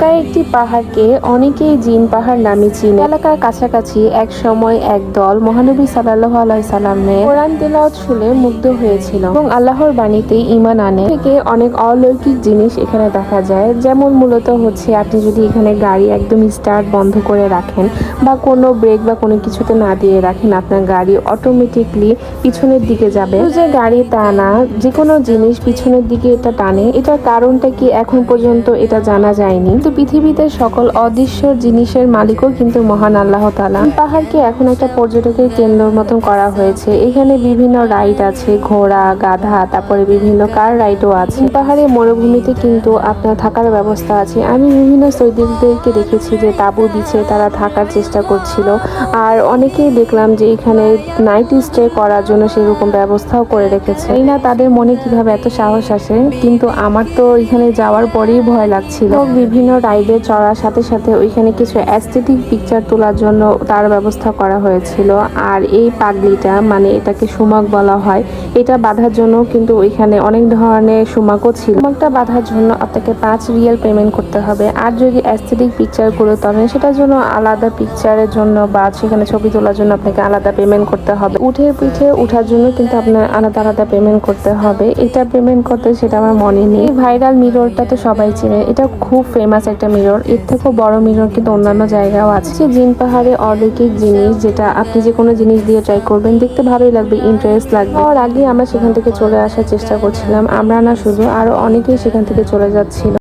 মক্কায় একটি পাহাড়কে অনেকেই জিন পাহাড় নামে চিনে। এলাকার কাছাকাছি এক সময় এক দল মহানবী সাল্লাল্লাহু আলাইহি সাল্লামের কোরআন তেলাওয়াত শুনে মুগ্ধ হয়েছিল এবং আল্লাহর বাণীতে ঈমান আনে। থেকে অনেক অলৌকিক জিনিস এখানে দেখা যায়, যেমন মূলত হচ্ছে আপনি যদি এখানে গাড়ি একদম স্টার্ট বন্ধ করে রাখেন বা কোনো ব্রেক বা কোনো কিছুতে না দিয়ে রাখেন, আপনার গাড়ি অটোমেটিকলি পিছনের দিকে যাবে। যে গাড়ি তা না, যে কোনো জিনিস পিছনের দিকে এটা টানে। এটার কারণটা কি এখন পর্যন্ত এটা জানা যায়নি, কিন্তু পৃথিবীতে সকল অদৃশ্য জিনিসের মালিকও কিন্তু মহান আল্লাহ তাআলা। পাহাড়কে এখন একটা পর্যটকের কেন্দ্রের মতন করা হয়েছে। এখানে বিভিন্ন রাইড আছে, ঘোড়া, গাধা, তারপরে বিভিন্ন কার রাইডও আছে। পাহাড়ে মরুভূমিতে কিন্তু আপনার থাকার ব্যবস্থা আছে। আমি বিভিন্ন সৈনিকদেরকে দেখেছি যে তাঁবু বিছিয়ে তারা থাকার চেষ্টা করছিল, আর অনেকেই দেখলাম যে এখানে নাইট স্টে করার জন্য সেরকম ব্যবস্থাও করে রেখেছে। এই না তাদের মনে কিভাবে এত সাহস আসে, কিন্তু আমার তো এখানে যাওয়ার পরেই ভয় লাগছিল। বিভিন্ন রাইডে চড়ার সাথে সাথে ওইখানে কিছু অ্যাস্থেটিক পিকচার তোলার জন্য তার ব্যবস্থা করা হয়েছিল। আর এই পাগড়িটা, মানে এটাকে সুমাক বলা হয়, এটা বাঁধার জন্য কিন্তু ওইখানে অনেক ধরনের সুমাকও ছিল। সুমাকটা বাঁধার জন্য আপনাকে 5 রিয়াল পেমেন্ট করতে হবে। আর যদি অ্যাস্থেটিক পিকচারগুলো তোলেন সেটার জন্য আলাদা, পিকচারের জন্য বা সেখানে ছবি তোলার জন্য আপনাকে আলাদা পেমেন্ট করতে হবে। উঠের পিঠে উঠার জন্য কিন্তু আপনার আলাদা আলাদা পেমেন্ট করতে হবে। এটা পেমেন্ট করতে সেটা আমার মনে নেই। ভাইরাল মিররটা তো সবাই চেনে, এটা খুব ফেমাস একটা মিরর। এর থেকেও বড় মিরর কিন্তু অন্যান্য জায়গাও আছে। জিন পাহাড়ে অলৌকিক জিনিস, যেটা আপনি যে কোনো জিনিস দিয়ে ট্রাই করবেন, দেখতে ভালোই লাগবে, ইন্টারেস্ট লাগবে। আর আগে আমরা সেখান থেকে চলে আসার চেষ্টা করছিলাম, আমরা না শুধু, আরো অনেকেই সেখান থেকে চলে যাচ্ছিল।